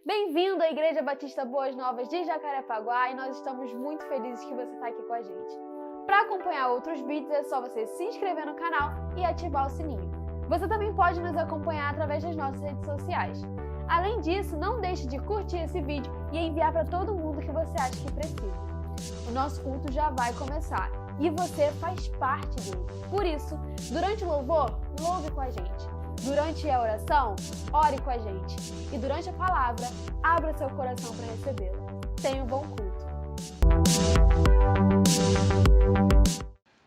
Bem-vindo à Igreja Batista Boas Novas de Jacarepaguá e nós estamos muito felizes que você está aqui com a gente. Para acompanhar outros vídeos é só você se inscrever no canal e ativar o sininho. Você também pode nos acompanhar através das nossas redes sociais. Além disso, não deixe de curtir esse vídeo e enviar para todo mundo que você acha que precisa. O nosso culto já vai começar e você faz parte dele. Por isso, durante o louvor, louve com a gente. Durante a oração, ore com a gente. E durante a palavra, abra seu coração para recebê-la. Tenha um bom culto.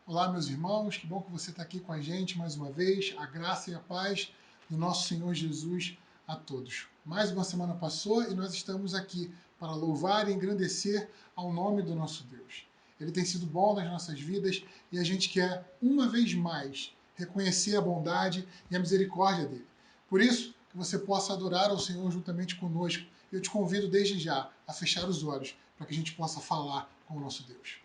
Olá, meus irmãos, que bom que você está aqui com a gente mais uma vez. A graça e a paz do nosso Senhor Jesus a todos. Mais uma semana passou e nós estamos aqui para louvar e engrandecer ao nome do nosso Deus. Ele tem sido bom nas nossas vidas e a gente quer, uma vez mais, reconhecer a bondade e a misericórdia dele. Por isso, que você possa adorar ao Senhor juntamente conosco. Eu te convido desde já a fechar os olhos para que a gente possa falar com o nosso Deus.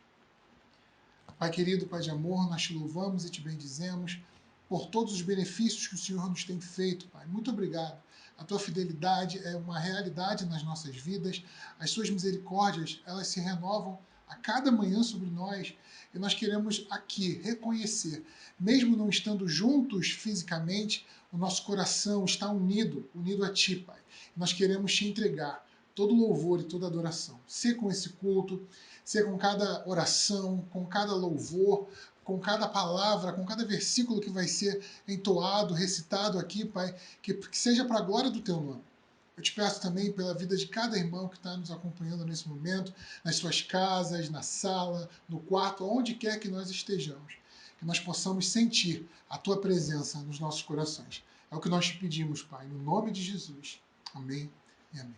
Pai querido, Pai de amor, nós te louvamos e te bendizemos por todos os benefícios que o Senhor nos tem feito, Pai. Muito obrigado. A tua fidelidade é uma realidade nas nossas vidas. As suas misericórdias, elas se renovam a cada manhã sobre nós. E nós queremos aqui reconhecer, mesmo não estando juntos fisicamente, o nosso coração está unido a Ti, Pai. E nós queremos Te entregar todo louvor e toda adoração. Ser com esse culto, ser com cada oração, com cada louvor, com cada palavra, com cada versículo que vai ser entoado, recitado aqui, Pai, que seja para a glória do Teu nome. Eu te peço também pela vida de cada irmão que está nos acompanhando nesse momento, nas suas casas, na sala, no quarto, onde quer que nós estejamos, que nós possamos sentir a Tua presença nos nossos corações. É o que nós te pedimos, Pai, no nome de Jesus. Amém e amém.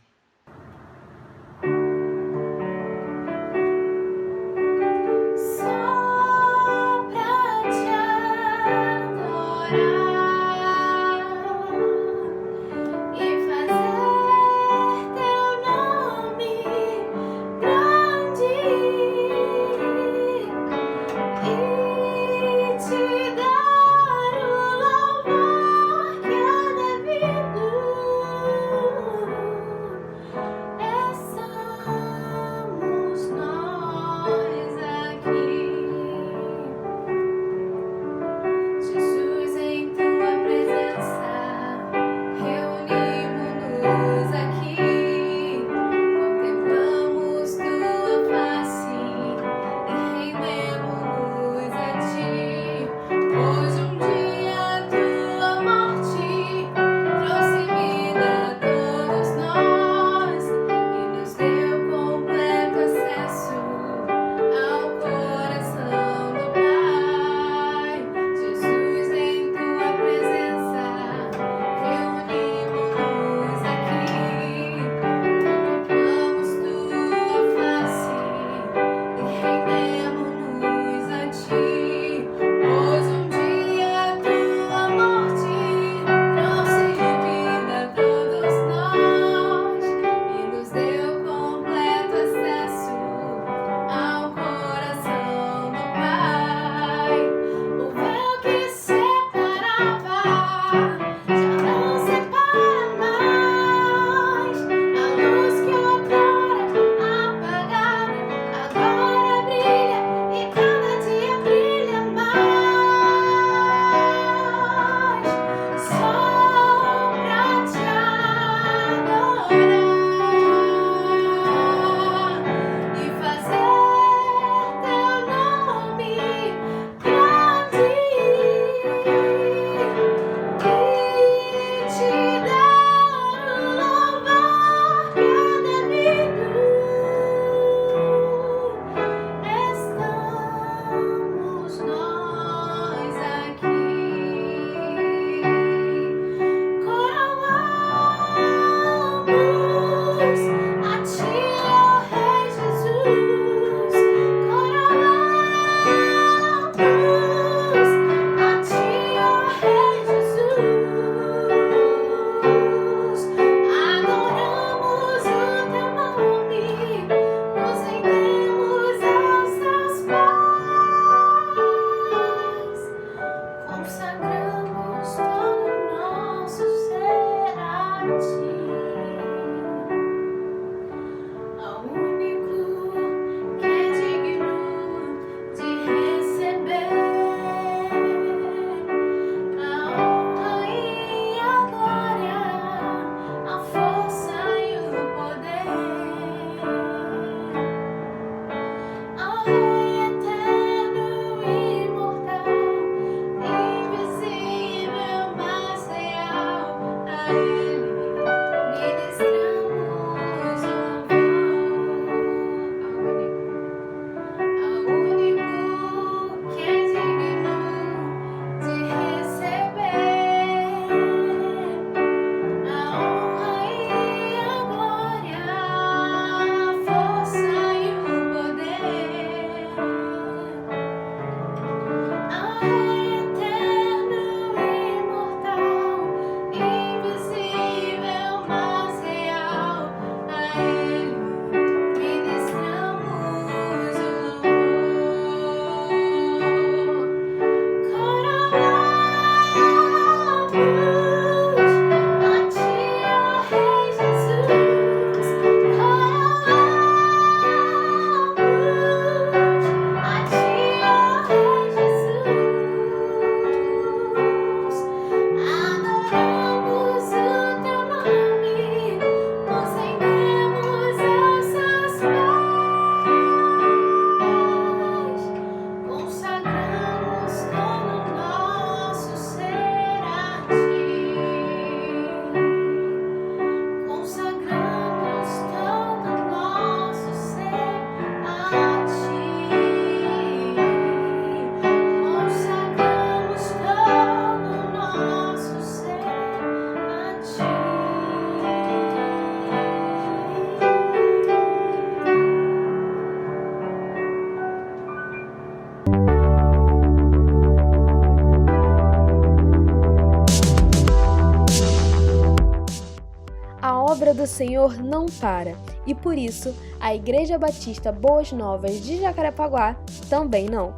a obra do Senhor não para e por isso a Igreja Batista Boas Novas de Jacarepaguá também não.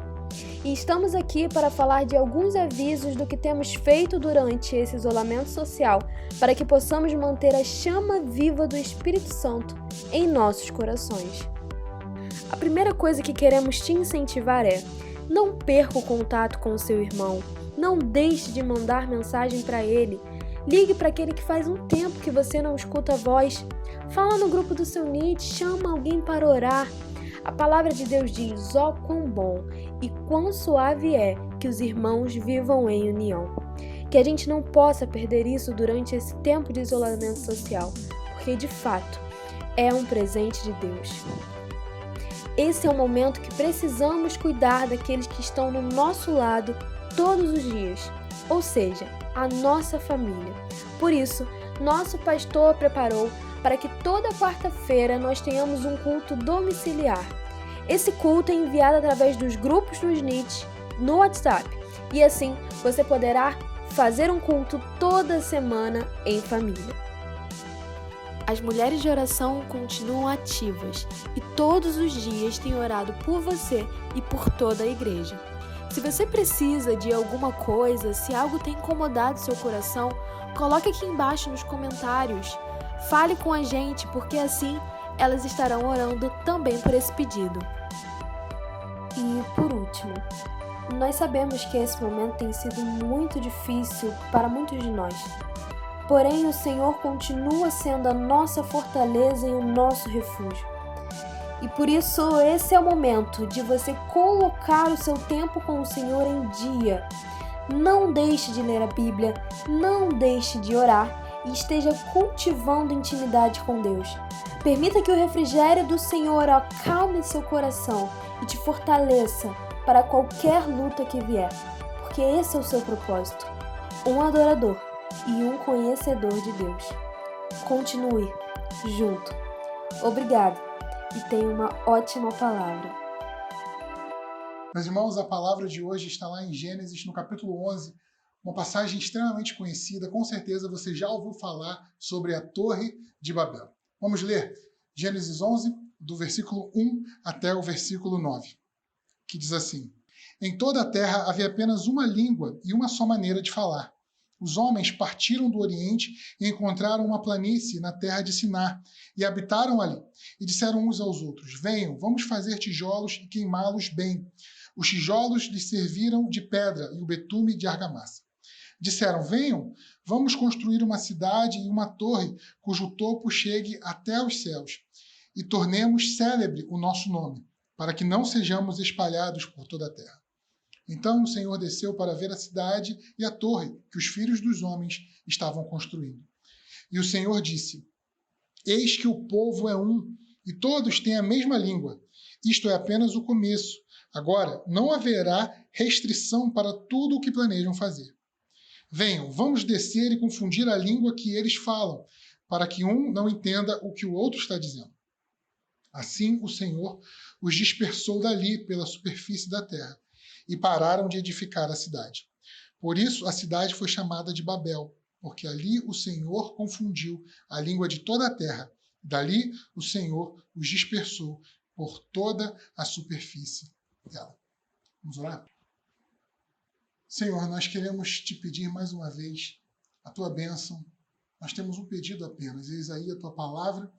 E estamos aqui para falar de alguns avisos do que temos feito durante esse isolamento social para que possamos manter a chama viva do Espírito Santo em nossos corações. A primeira coisa que queremos te incentivar é: não perca o contato com o seu irmão, não deixe de mandar mensagem para ele, ligue para aquele que faz um tempo que você não escuta a voz, fala no grupo do seu NIT, chama alguém para orar. A palavra de Deus diz: ó quão bom e quão suave é que os irmãos vivam em união. Que a gente não possa perder isso durante esse tempo de isolamento social, porque de fato é um presente de Deus. Esse é o momento que precisamos cuidar daqueles que estão no nosso lado todos os dias, ou seja, a nossa família. Por isso, nosso pastor preparou para que toda quarta-feira nós tenhamos um culto domiciliar. Esse culto é enviado através dos grupos do NIT no WhatsApp e assim você poderá fazer um culto toda semana em família. As mulheres de oração continuam ativas e todos os dias têm orado por você e por toda a igreja. Se você precisa de alguma coisa, se algo tem incomodado seu coração, coloque aqui embaixo nos comentários. Fale com a gente, porque assim elas estarão orando também por esse pedido. E por último, nós sabemos que esse momento tem sido muito difícil para muitos de nós. Porém, o Senhor continua sendo a nossa fortaleza e o nosso refúgio. E por isso, esse é o momento de você colocar o seu tempo com o Senhor em dia. Não deixe de ler a Bíblia, não deixe de orar e esteja cultivando intimidade com Deus. Permita que o refrigério do Senhor acalme seu coração e te fortaleça para qualquer luta que vier, porque esse é o seu propósito, um adorador e um conhecedor de Deus. Continue junto. Obrigado e tenha uma ótima palavra. Meus irmãos, a palavra de hoje está lá em Gênesis, no capítulo 11, uma passagem extremamente conhecida. Com certeza você já ouviu falar sobre a Torre de Babel. Vamos ler Gênesis 11, do versículo 1 até o versículo 9, que diz assim: Em toda a terra havia apenas uma língua e uma só maneira de falar. Os homens partiram do Oriente e encontraram uma planície na terra de Siná e habitaram ali. E disseram uns aos outros: Venham, vamos fazer tijolos e queimá-los bem. Os tijolos lhes serviram de pedra e o betume de argamassa. Disseram: Venham, vamos construir uma cidade e uma torre cujo topo chegue até os céus e tornemos célebre o nosso nome, para que não sejamos espalhados por toda a terra. Então o Senhor desceu para ver a cidade e a torre que os filhos dos homens estavam construindo. E o Senhor disse: Eis que o povo é um, e todos têm a mesma língua. Isto é apenas o começo. Agora não haverá restrição para tudo o que planejam fazer. Venham, vamos descer e confundir a língua que eles falam, para que um não entenda o que o outro está dizendo. Assim o Senhor os dispersou dali pela superfície da terra, e pararam de edificar a cidade. Por isso a cidade foi chamada de Babel, porque ali o Senhor confundiu a língua de toda a terra. Dali o Senhor os dispersou por toda a superfície dela. Vamos orar? Senhor, nós queremos te pedir mais uma vez a tua bênção. Nós temos um pedido apenas, eis aí a tua palavra,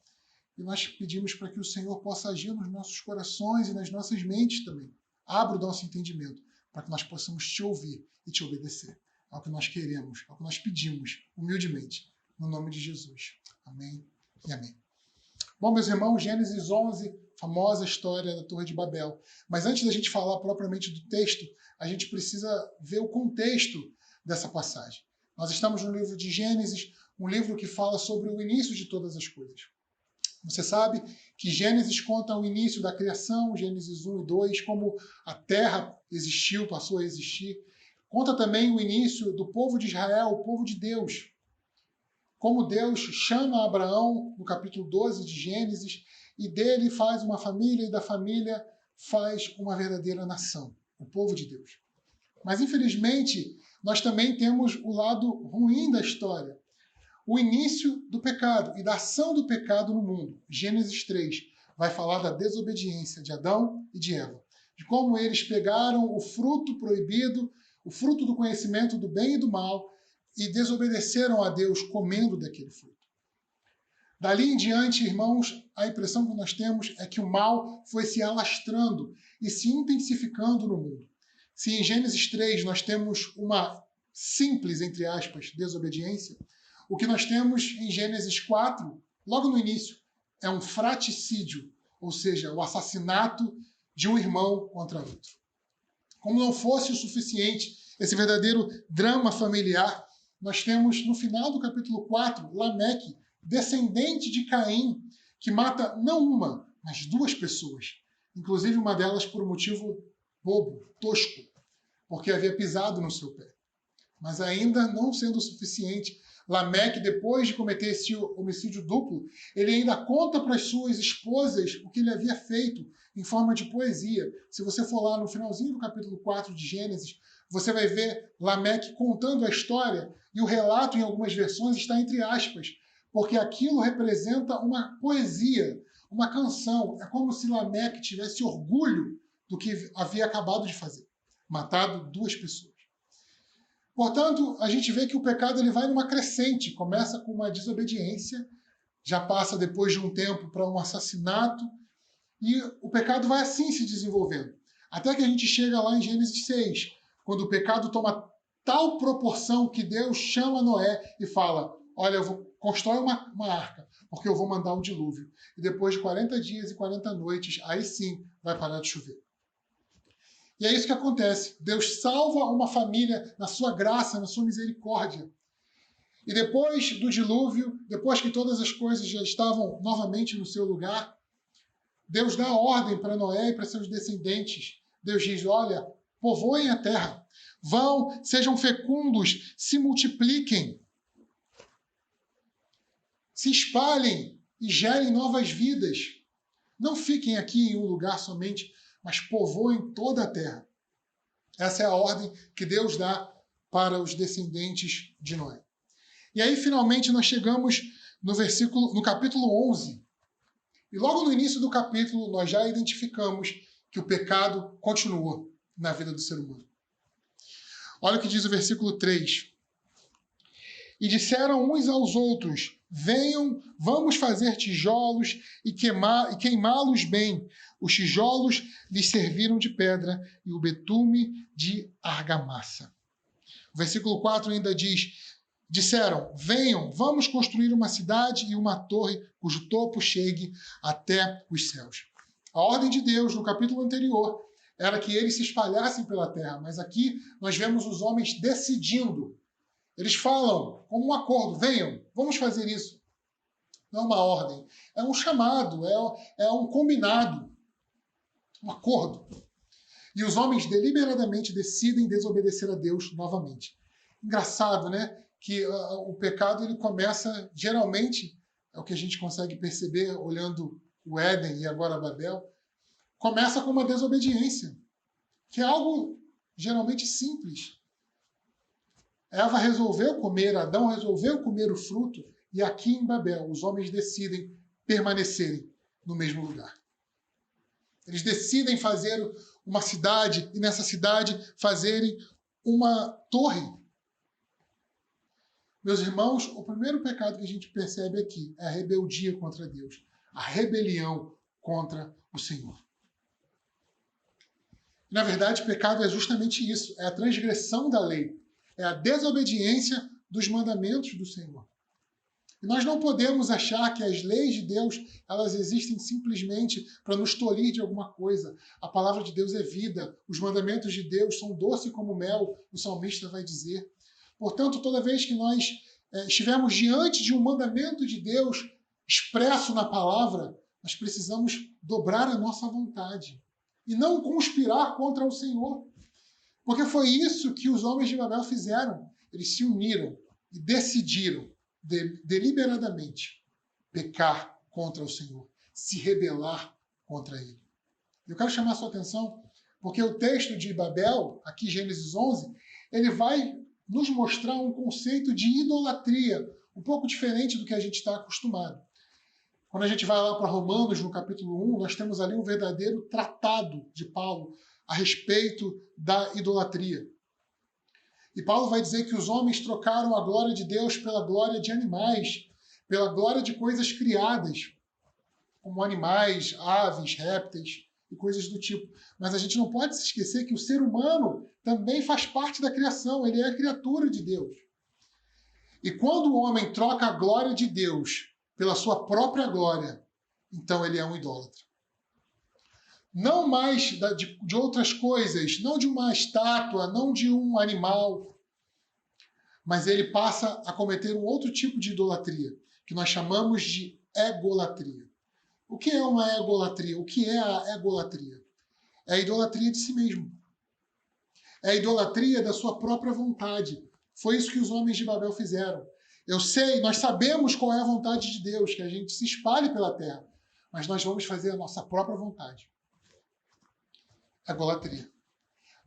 e nós pedimos para que o Senhor possa agir nos nossos corações e nas nossas mentes também. Abra o nosso entendimento para que nós possamos te ouvir e te obedecer. É o que nós queremos, é o que nós pedimos, humildemente, no nome de Jesus. Amém e amém. Bom, meus irmãos, Gênesis 11, famosa história da Torre de Babel. Mas antes da gente falar propriamente do texto, a gente precisa ver o contexto dessa passagem. Nós estamos no livro de Gênesis, um livro que fala sobre o início de todas as coisas. Você sabe que Gênesis conta o início da criação, Gênesis 1 e 2, como a terra existiu, passou a existir. Conta também o início do povo de Israel, o povo de Deus. Como Deus chama Abraão, no capítulo 12 de Gênesis, e dele faz uma família, e da família faz uma verdadeira nação, o povo de Deus. Mas, infelizmente, nós também temos o lado ruim da história. o início do pecado e da ação do pecado no mundo. Gênesis 3 vai falar da desobediência de Adão e de Eva, de como eles pegaram o fruto proibido, o fruto do conhecimento do bem e do mal, e desobedeceram a Deus comendo daquele fruto. Dali em diante, irmãos, a impressão que nós temos é que o mal foi se alastrando e se intensificando no mundo. Se em Gênesis 3 nós temos uma simples, entre aspas, desobediência, o que nós temos em Gênesis 4, logo no início, é um fraticídio, ou seja, o assassinato de um irmão contra outro. Como não fosse o suficiente esse verdadeiro drama familiar, nós temos no final do capítulo 4, Lameque, descendente de Caim, que mata não uma, mas duas pessoas. Inclusive uma delas por um motivo bobo, tosco, porque havia pisado no seu pé. Mas ainda não sendo o suficiente, Lameque, depois de cometer esse homicídio duplo, ele ainda conta para as suas esposas o que ele havia feito em forma de poesia. Se você for lá no finalzinho do capítulo 4 de Gênesis, você vai ver Lameque contando a história e o relato, em algumas versões, está entre aspas, porque aquilo representa uma poesia, uma canção. É como se Lameque tivesse orgulho do que havia acabado de fazer, matado duas pessoas. Portanto, a gente vê que o pecado ele vai numa crescente, começa com uma desobediência, já passa depois de um tempo para um assassinato, e o pecado vai assim se desenvolvendo. Até que a gente chega lá em Gênesis 6, quando o pecado toma tal proporção que Deus chama Noé e fala, olha, constrói uma arca, porque eu vou mandar um dilúvio. E depois de 40 dias e 40 noites, aí sim vai parar de chover. E é isso que acontece. Deus salva uma família na sua graça, na sua misericórdia. E depois do dilúvio, depois que todas as coisas já estavam novamente no seu lugar, Deus dá ordem para Noé e para seus descendentes. Deus diz, olha, povoem a terra, vão, sejam fecundos, se multipliquem, se espalhem e gerem novas vidas. Não fiquem aqui em um lugar somente, mas povoem toda a terra. Essa é a ordem que Deus dá para os descendentes de Noé. E aí, finalmente, nós chegamos no capítulo 11. E logo no início do capítulo, nós já identificamos que o pecado continua na vida do ser humano. Olha o que diz o versículo 3. E disseram uns aos outros, venham, vamos fazer tijolos e queimá-los bem. Os tijolos lhes serviram de pedra e o betume de argamassa. O versículo 4 ainda diz, disseram, venham, vamos construir uma cidade e uma torre cujo topo chegue até os céus. A ordem de Deus, no capítulo anterior, era que eles se espalhassem pela terra, mas aqui nós vemos os homens decidindo. Eles falam, como um acordo, venham, vamos fazer isso. Não é uma ordem, é um chamado, é um combinado, um acordo. E os homens deliberadamente decidem desobedecer a Deus novamente. Engraçado, né? Que o pecado ele começa, geralmente, é o que a gente consegue perceber olhando o Éden e agora Babel, começa com uma desobediência, que é algo geralmente simples. Eva resolveu comer, Adão resolveu comer o fruto, e aqui em Babel os homens decidem permanecerem no mesmo lugar. Eles decidem fazer uma cidade, e nessa cidade fazerem uma torre. Meus irmãos, o primeiro pecado que a gente percebe aqui é a rebeldia contra Deus, a rebelião contra o Senhor. Na verdade, pecado é justamente isso, é a transgressão da lei, é a desobediência dos mandamentos do Senhor. E nós não podemos achar que as leis de Deus, elas existem simplesmente para nos tolir de alguma coisa. A palavra de Deus é vida, os mandamentos de Deus são doce como mel, o salmista vai dizer. Portanto, toda vez que nós estivermos diante de um mandamento de Deus expresso na palavra, nós precisamos dobrar a nossa vontade e não conspirar contra o Senhor. Porque foi isso que os homens de Babel fizeram. Eles se uniram e decidiram deliberadamente pecar contra o Senhor, se rebelar contra ele. Eu quero chamar a sua atenção porque o texto de Babel, aqui Gênesis 11, ele vai nos mostrar um conceito de idolatria, um pouco diferente do que a gente está acostumado. Quando a gente vai lá para Romanos, no capítulo 1, nós temos ali um verdadeiro tratado de Paulo a respeito da idolatria. E Paulo vai dizer que os homens trocaram a glória de Deus pela glória de animais, pela glória de coisas criadas, como animais, aves, répteis e coisas do tipo. Mas a gente não pode se esquecer que o ser humano também faz parte da criação, ele é a criatura de Deus. E quando o homem troca a glória de Deus pela sua própria glória, então ele é um idólatra. Não mais de outras coisas, não de uma estátua, não de um animal, mas ele passa a cometer um outro tipo de idolatria, que nós chamamos de egolatria. O que é uma egolatria? O que é a egolatria? É a idolatria de si mesmo. É a idolatria da sua própria vontade. Foi isso que os homens de Babel fizeram. Eu sei, nós sabemos qual é a vontade de Deus, que a gente se espalhe pela terra, mas nós vamos fazer a nossa própria vontade. Egolatria.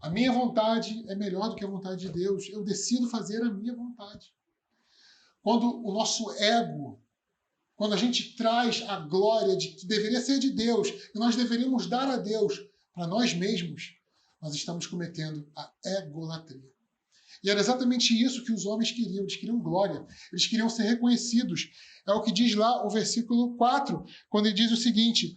A minha vontade é melhor do que a vontade de Deus. Eu decido fazer a minha vontade. Quando o nosso ego, quando a gente traz a glória que deveria ser de Deus, que nós deveríamos dar a Deus para nós mesmos, nós estamos cometendo a egolatria. E era exatamente isso que os homens queriam. Eles queriam glória. Eles queriam ser reconhecidos. É o que diz lá o versículo 4, quando ele diz o seguinte: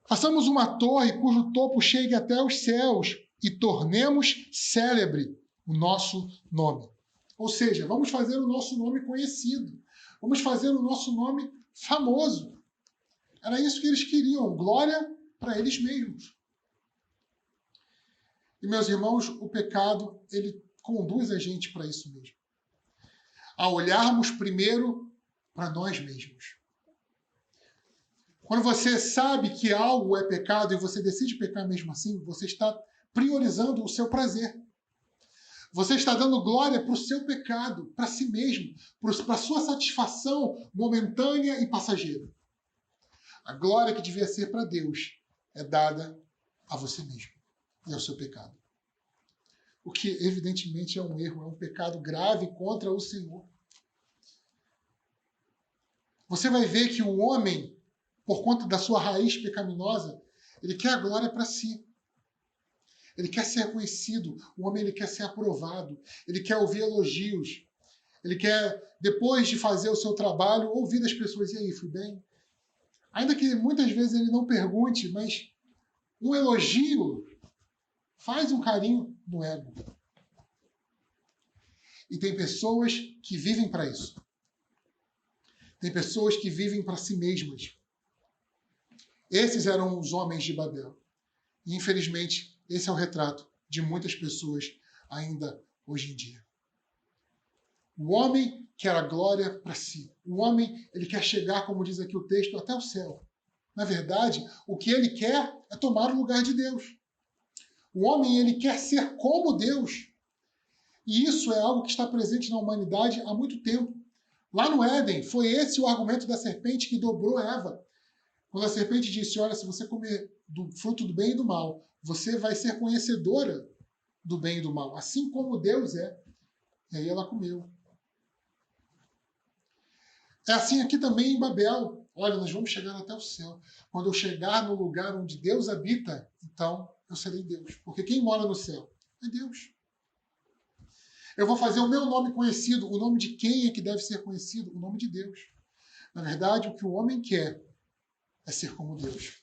façamos uma torre cujo topo chegue até os céus e tornemos célebre o nosso nome. Ou seja, vamos fazer o nosso nome conhecido. Vamos fazer o nosso nome famoso. Era isso que eles queriam, glória para eles mesmos. E, meus irmãos, o pecado, ele conduz a gente para isso mesmo. A olharmos primeiro para nós mesmos. Quando você sabe que algo é pecado e você decide pecar mesmo assim, você está priorizando o seu prazer. Você está dando glória para o seu pecado, para si mesmo, para a sua satisfação momentânea e passageira. A glória que devia ser para Deus é dada a você mesmo e ao seu pecado. O que, evidentemente, é um erro, é um pecado grave contra o Senhor. Você vai ver que o homem, por conta da sua raiz pecaminosa, ele quer a glória para si. Ele quer ser reconhecido. O homem ele quer ser aprovado. Ele quer ouvir elogios. Ele quer, depois de fazer o seu trabalho, ouvir das pessoas: e aí, fui bem? Ainda que muitas vezes ele não pergunte, mas um elogio faz um carinho no ego. E tem pessoas que vivem para isso. Tem pessoas que vivem para si mesmas. Esses eram os homens de Babel. E, infelizmente, esse é o retrato de muitas pessoas ainda hoje em dia. O homem quer a glória para si. O homem ele quer chegar, como diz aqui o texto, até o céu. Na verdade, o que ele quer é tomar o lugar de Deus. O homem ele quer ser como Deus. E isso é algo que está presente na humanidade há muito tempo. Lá no Éden, foi esse o argumento da serpente que dobrou Eva. Quando a serpente disse: olha, se você comer do fruto do bem e do mal, você vai ser conhecedora do bem e do mal, assim como Deus é. E aí ela comeu. É assim aqui também em Babel. Olha, nós vamos chegar até o céu. Quando eu chegar no lugar onde Deus habita, então eu serei Deus. Porque quem mora no céu é Deus. Eu vou fazer o meu nome conhecido. O nome de quem é que deve ser conhecido? O nome de Deus. Na verdade, o que o homem quer é ser como Deus.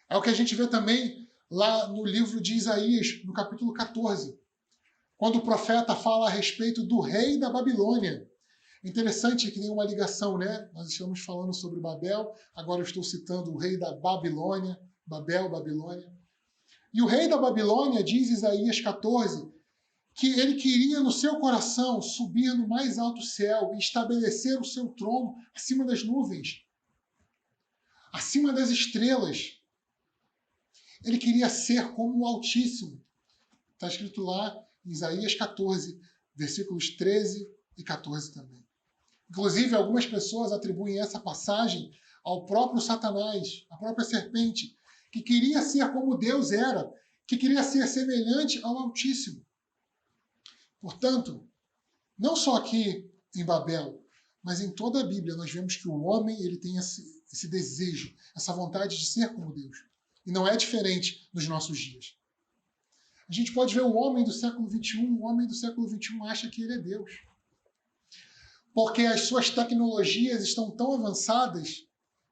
É o que a gente vê também lá no livro de Isaías, no capítulo 14, quando o profeta fala a respeito do rei da Babilônia. Interessante que tem uma ligação, né? Nós estamos falando sobre Babel, agora eu estou citando o rei da Babilônia, Babel, Babilônia. E o rei da Babilônia, diz Isaías 14, que ele queria no seu coração subir no mais alto céu e estabelecer o seu trono acima das nuvens, acima das estrelas. Ele queria ser como o Altíssimo. Está escrito lá em Isaías 14, versículos 13 e 14 também. Inclusive, algumas pessoas atribuem essa passagem ao próprio Satanás, à própria serpente, que queria ser como Deus era, que queria ser semelhante ao Altíssimo. Portanto, não só aqui em Babel, mas em toda a Bíblia nós vemos que o homem ele tem esse desejo, essa vontade de ser como Deus. E não é diferente nos nossos dias. A gente pode ver o homem do século XXI, o homem do século XXI acha que ele é Deus. Porque as suas tecnologias estão tão avançadas,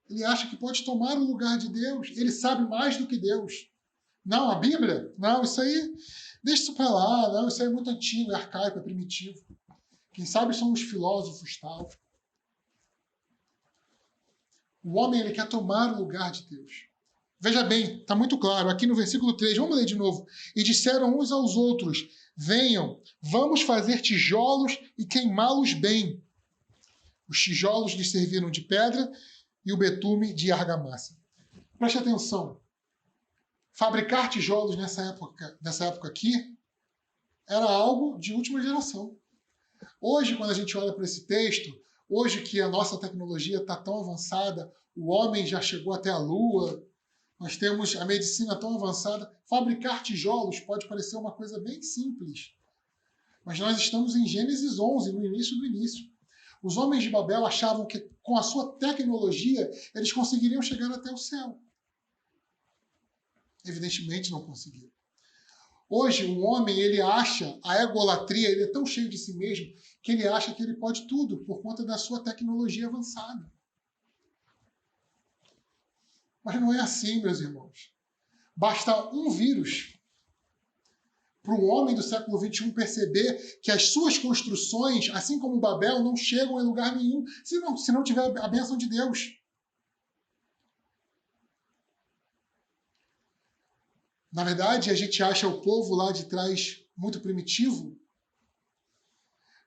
ele acha que pode tomar o lugar de Deus, ele sabe mais do que Deus. Não, a Bíblia? Não, isso aí, deixa isso para lá, não, isso aí é muito antigo, é arcaico, é primitivo. Quem sabe são os filósofos tal. O homem ele quer tomar o lugar de Deus. Veja bem, está muito claro, aqui no versículo 3, vamos ler de novo. E disseram uns aos outros, venham, vamos fazer tijolos e queimá-los bem. Os tijolos lhes serviram de pedra e o betume de argamassa. Preste atenção. Fabricar tijolos nessa época aqui era algo de última geração. Hoje, quando a gente olha para esse texto, hoje que a nossa tecnologia está tão avançada, o homem já chegou até a Lua, nós temos a medicina tão avançada, fabricar tijolos pode parecer uma coisa bem simples. Mas nós estamos em Gênesis 11, no início do início. Os homens de Babel achavam que com a sua tecnologia eles conseguiriam chegar até o céu. Evidentemente não conseguiram. Hoje o homem, ele acha, a egolatria, ele é tão cheio de si mesmo, que ele acha que ele pode tudo por conta da sua tecnologia avançada. Mas não é assim, meus irmãos. Basta um vírus para o homem do século XXI perceber que as suas construções, assim como Babel, não chegam em lugar nenhum se não tiver a bênção de Deus. Na verdade, a gente acha o povo lá de trás muito primitivo,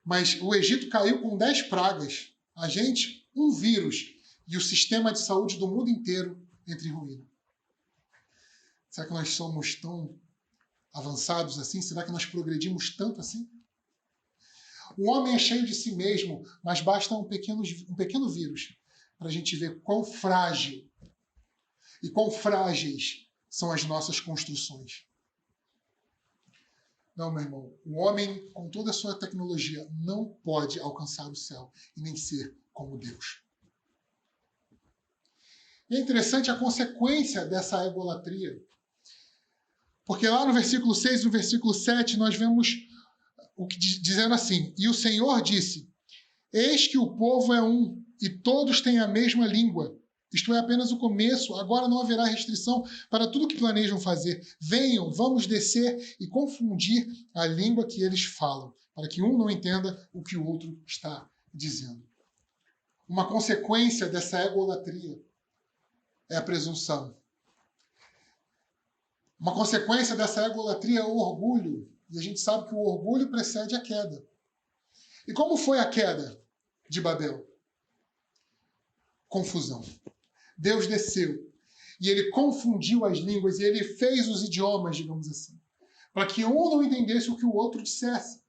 mas o Egito caiu com 10 pragas. A gente, um vírus, e o sistema de saúde do mundo inteiro entra em ruína. Será que nós somos tão avançados assim? Será que nós progredimos tanto assim? O homem é cheio de si mesmo, mas basta um pequeno vírus para a gente ver quão frágil e quão frágeis são as nossas construções. Não, meu irmão, o homem, com toda a sua tecnologia, não pode alcançar o céu e nem ser como Deus. E é interessante a consequência dessa egolatria. Porque lá no versículo 6 e no versículo 7, nós vemos o que dizendo assim, e o Senhor disse, eis que o povo é um, e todos têm a mesma língua. Isto é apenas o começo, agora não haverá restrição para tudo que planejam fazer. Venham, vamos descer e confundir a língua que eles falam, para que um não entenda o que o outro está dizendo. Uma consequência dessa egolatria é a presunção. Uma consequência dessa egolatria é o orgulho. E a gente sabe que o orgulho precede a queda. E como foi a queda de Babel? Confusão. Deus desceu e ele confundiu as línguas e ele fez os idiomas, digamos assim, para que um não entendesse o que o outro dissesse,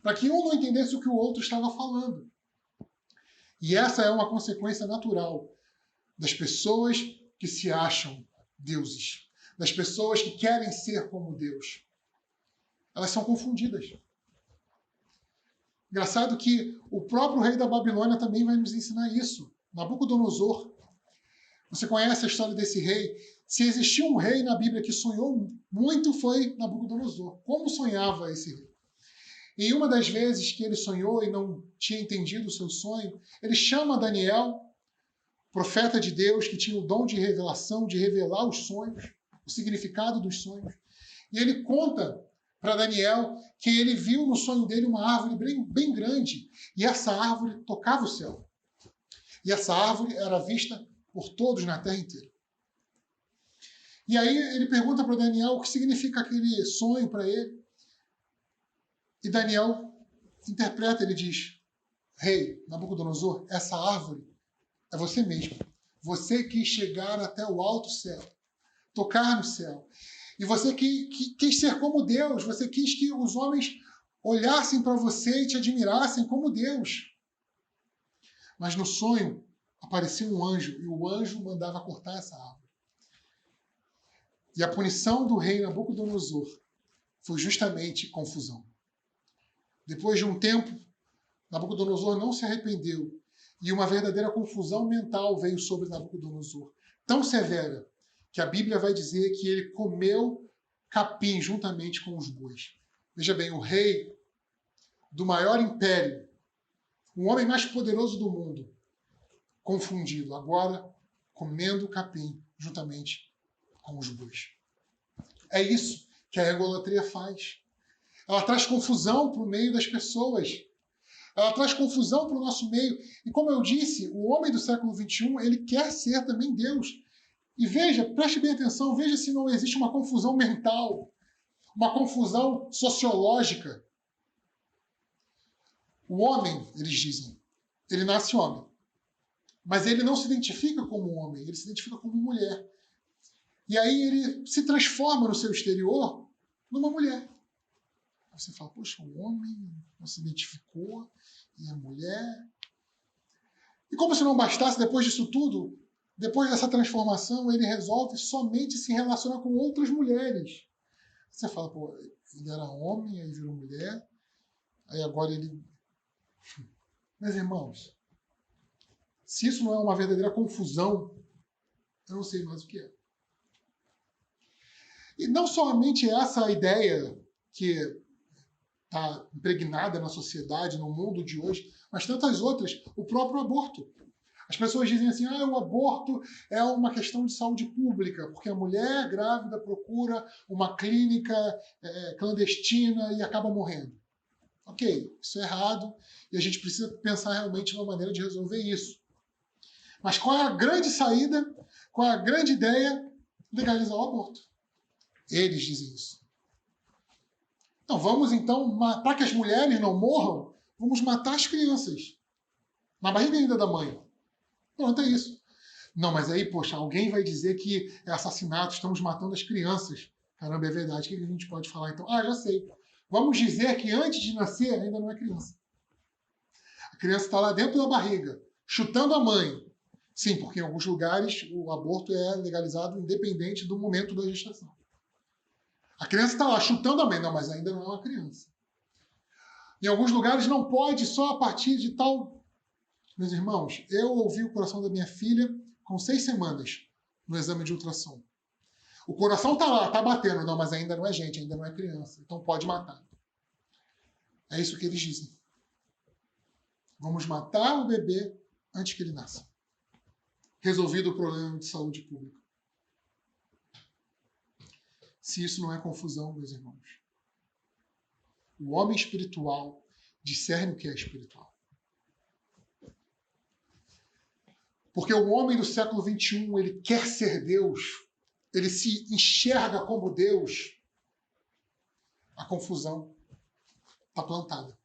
para que um não entendesse o que o outro estava falando. E essa é uma consequência natural das pessoas que se acham deuses, das pessoas que querem ser como Deus. Elas são confundidas. Engraçado que o próprio rei da Babilônia também vai nos ensinar isso. Nabucodonosor. Você conhece a história desse rei? Se existiu um rei na Bíblia que sonhou muito, foi Nabucodonosor. Como sonhava esse rei? E uma das vezes que ele sonhou e não tinha entendido o seu sonho, ele chama Daniel, profeta de Deus, que tinha o dom de revelação, de revelar os sonhos, o significado dos sonhos. E ele conta para Daniel que ele viu no sonho dele uma árvore bem grande, e essa árvore tocava o céu. E essa árvore era vista por todos na terra inteira. E aí ele pergunta para Daniel o que significa aquele sonho para ele. E Daniel interpreta, ele diz, rei Nabucodonosor, essa árvore é você mesmo. Você quis chegar até o alto céu, tocar no céu. E você quis ser como Deus, você quis que os homens olhassem para você e te admirassem como Deus. Mas no sonho apareceu um anjo, e o anjo mandava cortar essa árvore. E a punição do rei Nabucodonosor foi justamente confusão. Depois de um tempo, Nabucodonosor não se arrependeu e uma verdadeira confusão mental veio sobre Nabucodonosor, tão severa que a Bíblia vai dizer que ele comeu capim juntamente com os bois. Veja bem, o rei do maior império, o homem mais poderoso do mundo, confundido, agora comendo capim juntamente com os bois. É isso que a egolatria faz. Ela traz confusão para o meio das pessoas. Ela traz confusão para o nosso meio. E como eu disse, o homem do século XXI, ele quer ser também Deus. E veja, preste bem atenção, veja se não existe uma confusão mental, uma confusão sociológica. O homem, eles dizem, ele nasce homem. Mas ele não se identifica como homem, ele se identifica como mulher. E aí ele se transforma no seu exterior numa mulher. Aí você fala, poxa, o homem não se identificou e é mulher. E como se não bastasse, depois disso tudo, depois dessa transformação, ele resolve somente se relacionar com outras mulheres. Você fala, pô, ele era homem, aí virou mulher, aí agora ele... Meus irmãos, se isso não é uma verdadeira confusão, eu não sei mais o que é. E não somente essa ideia que está impregnada na sociedade, no mundo de hoje, mas tantas outras. O próprio aborto. As pessoas dizem assim, o aborto é uma questão de saúde pública, porque a mulher grávida procura uma clínica clandestina e acaba morrendo. Ok, isso é errado e a gente precisa pensar realmente numa maneira de resolver isso. Mas qual é a grande saída, qual é a grande ideia? Legalizar o aborto. Eles dizem isso. Então, vamos então, para que as mulheres não morram, vamos matar as crianças. Na barriga ainda da mãe. Pronto, é isso. Não, mas aí, poxa, alguém vai dizer que é assassinato, estamos matando as crianças. Caramba, é verdade. O que a gente pode falar então? Já sei. Vamos dizer que antes de nascer ainda não é criança. A criança está lá dentro da barriga, chutando a mãe. Sim, porque em alguns lugares o aborto é legalizado independente do momento da gestação. A criança está lá chutando a mãe. Não, mas ainda não é uma criança. Em alguns lugares não pode só a partir de tal... Meus irmãos, eu ouvi o coração da minha filha com 6 semanas no exame de ultrassom. O coração está lá, está batendo. Não, mas ainda não é gente, ainda não é criança. Então pode matar. É isso que eles dizem. Vamos matar o bebê antes que ele nasça. Resolvido o problema de saúde pública. Se isso não é confusão, meus irmãos. O homem espiritual discerne o que é espiritual. Porque o homem do século XXI, ele quer ser Deus, ele se enxerga como Deus. A confusão está plantada.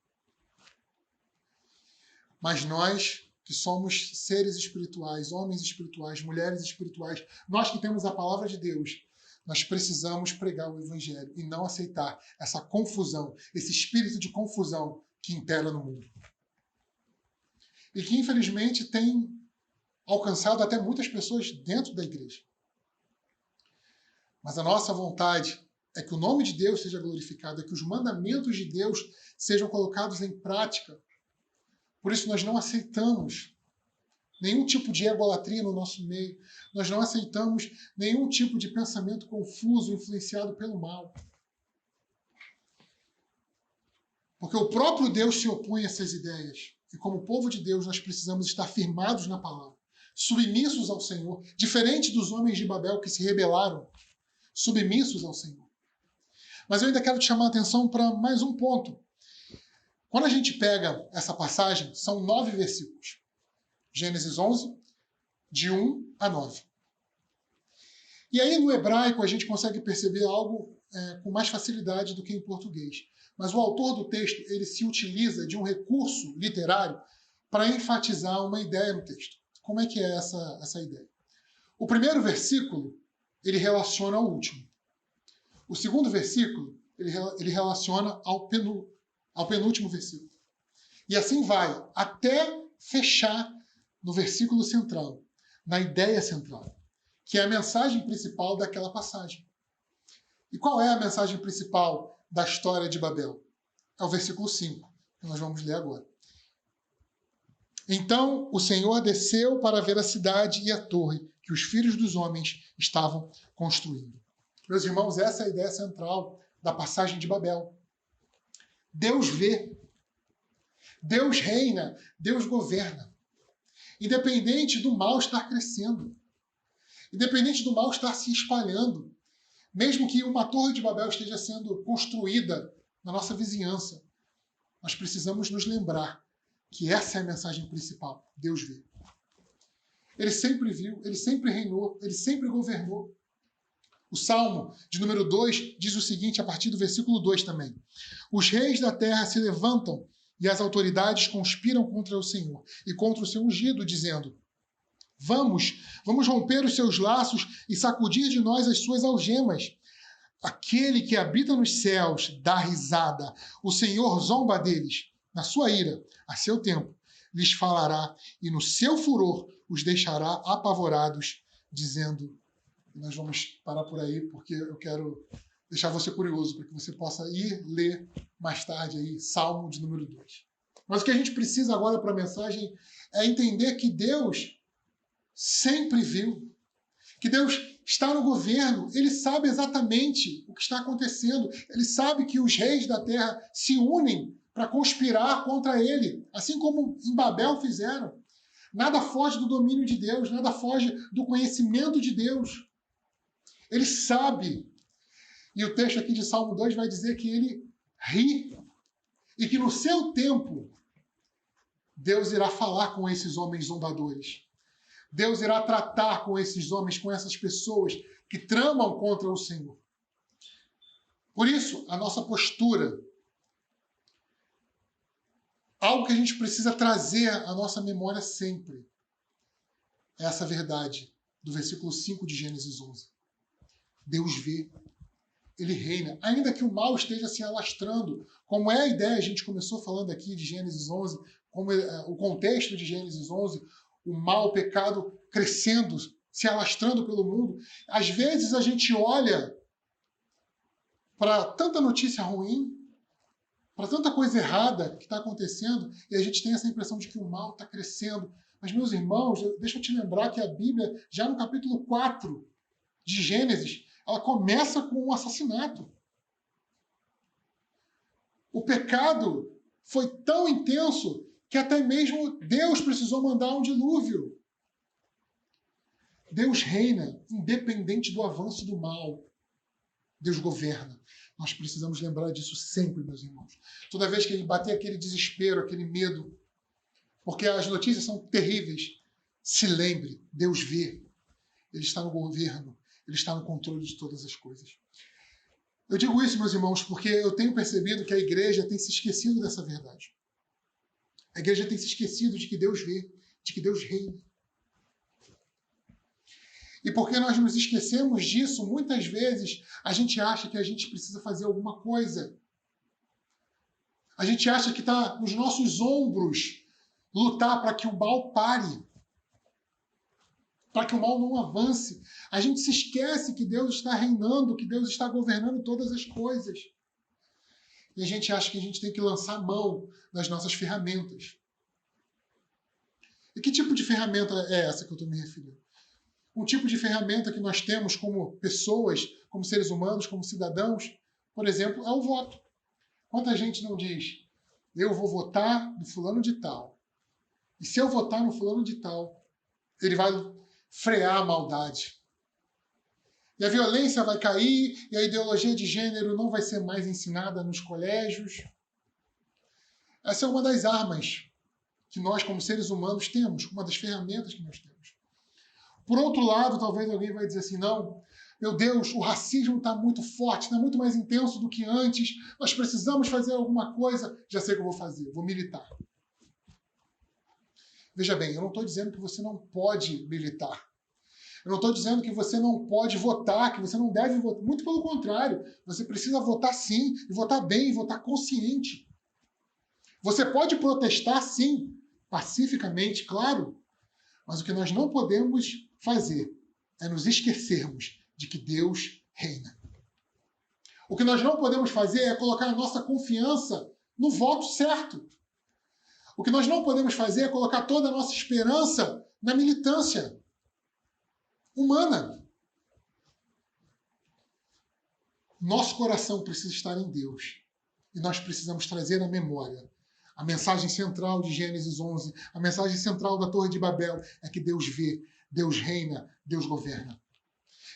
Mas nós, que somos seres espirituais, homens espirituais, mulheres espirituais, nós que temos a palavra de Deus, nós precisamos pregar o Evangelho e não aceitar essa confusão, esse espírito de confusão que impera no mundo. E que, infelizmente, tem alcançado até muitas pessoas dentro da igreja. Mas a nossa vontade é que o nome de Deus seja glorificado, é que os mandamentos de Deus sejam colocados em prática. Por isso nós não aceitamos nenhum tipo de egolatria no nosso meio. Nós não aceitamos nenhum tipo de pensamento confuso, influenciado pelo mal. Porque o próprio Deus se opõe a essas ideias. E como povo de Deus, nós precisamos estar firmados na palavra, submissos ao Senhor, diferente dos homens de Babel que se rebelaram, submissos ao Senhor. Mas eu ainda quero te chamar a atenção para mais um ponto. Quando a gente pega essa passagem, são 9 versículos. Gênesis 11, de 1 a 9. E aí no hebraico a gente consegue perceber algo com mais facilidade do que em português. Mas o autor do texto, ele se utiliza de um recurso literário para enfatizar uma ideia no texto. Como é que é essa ideia? O primeiro versículo, ele relaciona ao último. O segundo versículo, ele relaciona ao penúltimo versículo. E assim vai, até fechar no versículo central, na ideia central, que é a mensagem principal daquela passagem. E qual é a mensagem principal da história de Babel? É o versículo 5, que nós vamos ler agora. Então o Senhor desceu para ver a cidade e a torre que os filhos dos homens estavam construindo. Meus irmãos, essa é a ideia central da passagem de Babel. Deus vê, Deus reina, Deus governa. Independente do mal estar crescendo, independente do mal estar se espalhando, mesmo que uma torre de Babel esteja sendo construída na nossa vizinhança, nós precisamos nos lembrar que essa é a mensagem principal. Deus vê. Ele sempre viu, ele sempre reinou, ele sempre governou. O Salmo de número 2 diz o seguinte, a partir do versículo 2 também. Os reis da terra se levantam e as autoridades conspiram contra o Senhor e contra o seu ungido, dizendo: Vamos romper os seus laços e sacudir de nós as suas algemas. Aquele que habita nos céus dá risada. O Senhor zomba deles. Na sua ira, a seu tempo, lhes falará e no seu furor os deixará apavorados, dizendo... Nós vamos parar por aí, porque eu quero deixar você curioso, para que você possa ir ler mais tarde aí, Salmo de número 2. Mas o que a gente precisa agora para a mensagem é entender que Deus sempre viu, que Deus está no governo, ele sabe exatamente o que está acontecendo, ele sabe que os reis da terra se unem para conspirar contra ele, assim como em Babel fizeram. Nada foge do domínio de Deus, nada foge do conhecimento de Deus. Ele sabe. E o texto aqui de Salmo 2 vai dizer que ele ri e que no seu tempo Deus irá falar com esses homens zombadores. Deus irá tratar com esses homens, com essas pessoas que tramam contra o Senhor. Por isso, a nossa postura, algo que a gente precisa trazer à nossa memória sempre, é essa verdade do versículo 5 de Gênesis 11. Deus vê, ele reina, ainda que o mal esteja se alastrando, como é a ideia, a gente começou falando aqui de Gênesis 11, como o contexto de Gênesis 11, o mal, o pecado crescendo, se alastrando pelo mundo. Às vezes a gente olha para tanta notícia ruim, para tanta coisa errada que está acontecendo, e a gente tem essa impressão de que o mal está crescendo. Mas, meus irmãos, deixa eu te lembrar que a Bíblia, já no capítulo 4 de Gênesis, ela começa com um assassinato. O pecado foi tão intenso que até mesmo Deus precisou mandar um dilúvio. Deus reina, independente do avanço do mal. Deus governa. Nós precisamos lembrar disso sempre, meus irmãos. Toda vez que ele bater aquele desespero, aquele medo, porque as notícias são terríveis, se lembre, Deus vê. Ele está no governo. Ele está no controle de todas as coisas. Eu digo isso, meus irmãos, porque eu tenho percebido que a igreja tem se esquecido dessa verdade. A igreja tem se esquecido de que Deus vê, de que Deus reina. E porque nós nos esquecemos disso, muitas vezes a gente acha que a gente precisa fazer alguma coisa. A gente acha que está nos nossos ombros lutar para que o mal pare, para que o mal não avance. A gente se esquece que Deus está reinando, que Deus está governando todas as coisas. E a gente acha que a gente tem que lançar mão das nossas ferramentas. E que tipo de ferramenta é essa que eu estou me referindo? Um tipo de ferramenta que nós temos como pessoas, como seres humanos, como cidadãos, por exemplo, é o voto. Quanta gente não diz, eu vou votar no fulano de tal. E se eu votar no fulano de tal, ele vai frear a maldade. E a violência vai cair, e a ideologia de gênero não vai ser mais ensinada nos colégios. Essa é uma das armas que nós, como seres humanos, temos, uma das ferramentas que nós temos. Por outro lado, talvez alguém vai dizer assim, não, meu Deus, o racismo está muito forte, está muito mais intenso do que antes, nós precisamos fazer alguma coisa. Já sei o que eu vou fazer, vou militar. Veja bem, eu não estou dizendo que você não pode militar. Eu não estou dizendo que você não pode votar, que você não deve votar. Muito pelo contrário, você precisa votar sim, e votar bem, e votar consciente. Você pode protestar sim, pacificamente, claro, mas o que nós não podemos fazer é nos esquecermos de que Deus reina. O que nós não podemos fazer é colocar a nossa confiança no voto certo. O que nós não podemos fazer é colocar toda a nossa esperança na militância humana. Nosso coração precisa estar em Deus. E nós precisamos trazer à memória a mensagem central de Gênesis 11, a mensagem central da Torre de Babel é que Deus vê, Deus reina, Deus governa.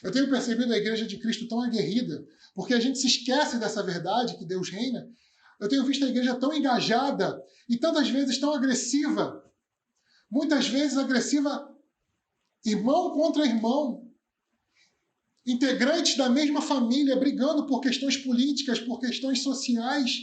Eu tenho percebido a Igreja de Cristo tão aguerrida, porque a gente se esquece dessa verdade que Deus reina. Eu tenho visto a igreja tão engajada e tantas vezes tão agressiva. Muitas vezes agressiva irmão contra irmão. Integrantes da mesma família brigando por questões políticas, por questões sociais.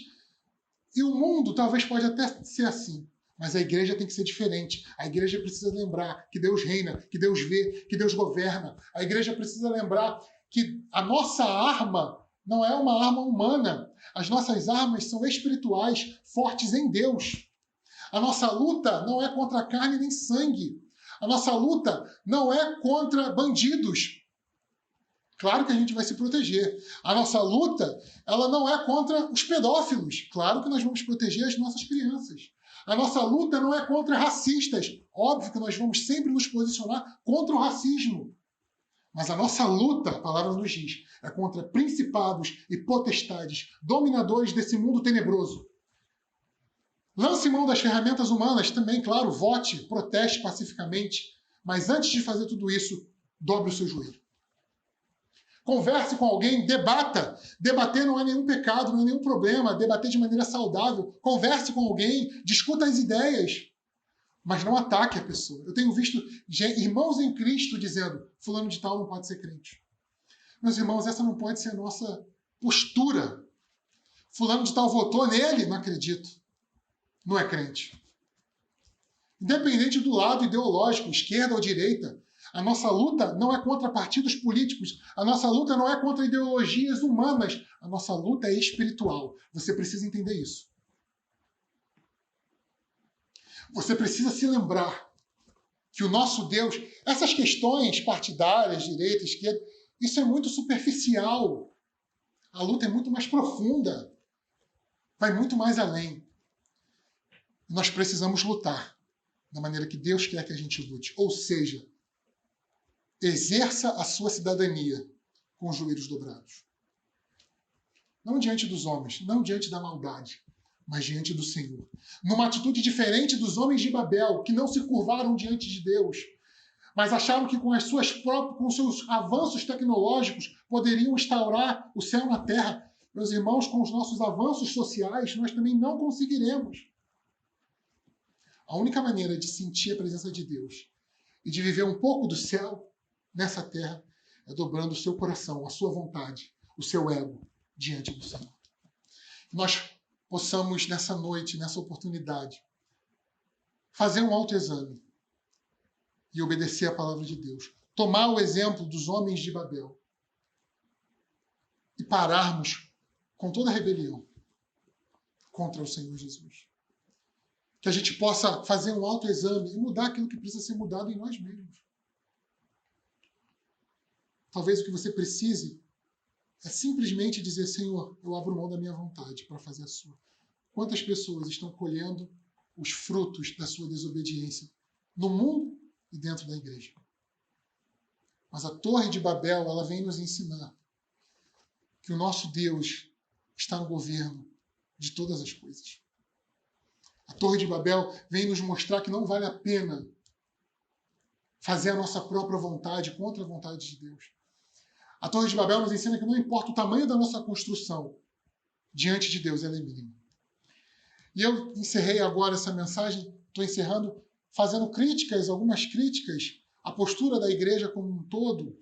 E o mundo talvez pode até ser assim. Mas a igreja tem que ser diferente. A igreja precisa lembrar que Deus reina, que Deus vê, que Deus governa. A igreja precisa lembrar que a nossa arma não é uma arma humana. As nossas armas são espirituais, fortes em Deus. A nossa luta não é contra carne nem sangue. A nossa luta não é contra bandidos. Claro que a gente vai se proteger. A nossa luta, ela não é contra os pedófilos. Claro que nós vamos proteger as nossas crianças. A nossa luta não é contra racistas. Óbvio que nós vamos sempre nos posicionar contra o racismo. Mas a nossa luta, a palavra nos diz, é contra principados e potestades, dominadores desse mundo tenebroso. Lance mão das ferramentas humanas também, claro, vote, proteste pacificamente. Mas antes de fazer tudo isso, dobre o seu joelho. Converse com alguém, debata. Debater não é nenhum pecado, não é nenhum problema. Debater de maneira saudável. Converse com alguém, discuta as ideias. Mas não ataque a pessoa. Eu tenho visto irmãos em Cristo dizendo, fulano de tal não pode ser crente. Meus irmãos, essa não pode ser a nossa postura. Fulano de tal votou nele, não acredito. Não é crente. Independente do lado ideológico, esquerda ou direita, a nossa luta não é contra partidos políticos, a nossa luta não é contra ideologias humanas, a nossa luta é espiritual. Você precisa entender isso. Você precisa se lembrar que o nosso Deus, essas questões partidárias, direita, esquerda, isso é muito superficial. A luta é muito mais profunda, vai muito mais além. Nós precisamos lutar da maneira que Deus quer que a gente lute, ou seja, exerça a sua cidadania com os joelhos dobrados. Não diante dos homens, não diante da maldade, mas diante do Senhor. Numa atitude diferente dos homens de Babel, que não se curvaram diante de Deus, mas acharam que com os seus avanços tecnológicos poderiam instaurar o céu na terra. Meus irmãos, com os nossos avanços sociais, nós também não conseguiremos. A única maneira de sentir a presença de Deus e de viver um pouco do céu nessa terra é dobrando o seu coração, a sua vontade, o seu ego diante do Senhor. Nós possamos nessa noite, nessa oportunidade, fazer um autoexame e obedecer a palavra de Deus. Tomar o exemplo dos homens de Babel e pararmos com toda a rebelião contra o Senhor Jesus. Que a gente possa fazer um autoexame e mudar aquilo que precisa ser mudado em nós mesmos. Talvez o que você precise é simplesmente dizer, Senhor, eu abro mão da minha vontade para fazer a sua. Quantas pessoas estão colhendo os frutos da sua desobediência no mundo e dentro da igreja? Mas a Torre de Babel, ela vem nos ensinar que o nosso Deus está no governo de todas as coisas. A Torre de Babel vem nos mostrar que não vale a pena fazer a nossa própria vontade contra a vontade de Deus. A Torre de Babel nos ensina que não importa o tamanho da nossa construção, diante de Deus ela é mínima. E eu encerrei agora essa mensagem, estou encerrando, fazendo críticas, algumas críticas à postura da igreja como um todo,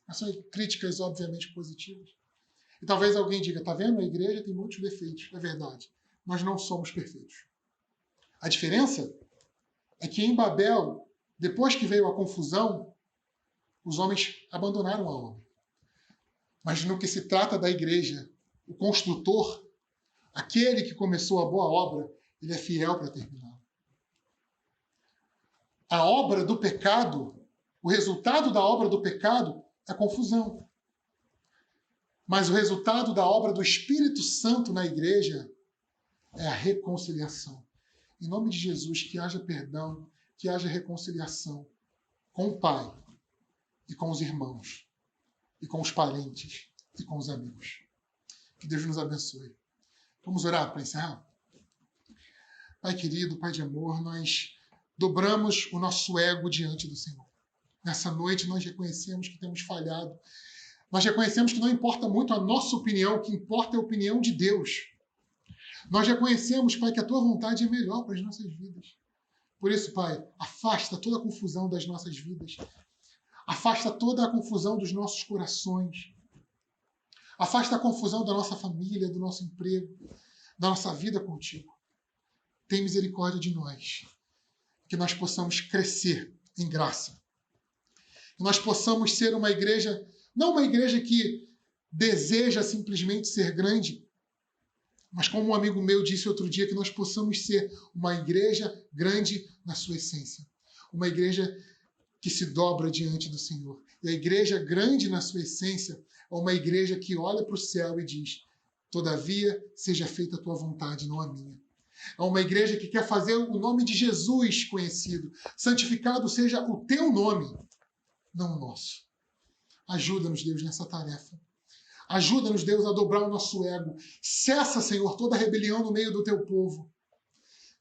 mas são críticas obviamente positivas. E talvez alguém diga, está vendo? A igreja tem muitos defeitos. É verdade, nós não somos perfeitos. A diferença é que em Babel, depois que veio a confusão, os homens abandonaram a obra. Mas no que se trata da igreja, o construtor, aquele que começou a boa obra, ele é fiel para terminar. A obra do pecado, o resultado da obra do pecado é confusão. Mas o resultado da obra do Espírito Santo na igreja é a reconciliação. Em nome de Jesus, que haja perdão, que haja reconciliação com o Pai e com os irmãos, e com os parentes e com os amigos. Que Deus nos abençoe. Vamos orar para encerrar? Pai querido, Pai de amor, nós dobramos o nosso ego diante do Senhor. Nessa noite nós reconhecemos que temos falhado. Nós reconhecemos que não importa muito a nossa opinião, o que importa é a opinião de Deus. Nós reconhecemos, Pai, que a Tua vontade é melhor para as nossas vidas. Por isso, Pai, afasta toda a confusão das nossas vidas. Afasta toda a confusão dos nossos corações. Afasta a confusão da nossa família, do nosso emprego, da nossa vida contigo. Tem misericórdia de nós. Que nós possamos crescer em graça. Que nós possamos ser uma igreja, não uma igreja que deseja simplesmente ser grande, mas como um amigo meu disse outro dia, que nós possamos ser uma igreja grande na sua essência. Uma igreja que se dobra diante do Senhor. E a igreja grande na sua essência é uma igreja que olha para o céu e diz: todavia, seja feita a tua vontade, não a minha. É uma igreja que quer fazer o nome de Jesus conhecido. Santificado seja o teu nome, não o nosso. Ajuda-nos, Deus, nessa tarefa. Ajuda-nos, Deus, a dobrar o nosso ego. Cessa, Senhor, toda rebelião no meio do teu povo.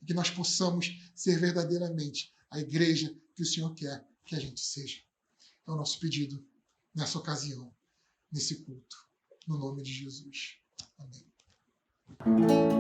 E que nós possamos ser verdadeiramente a igreja que o Senhor quer que a gente seja. É o nosso pedido nessa ocasião, nesse culto. No nome de Jesus. Amém.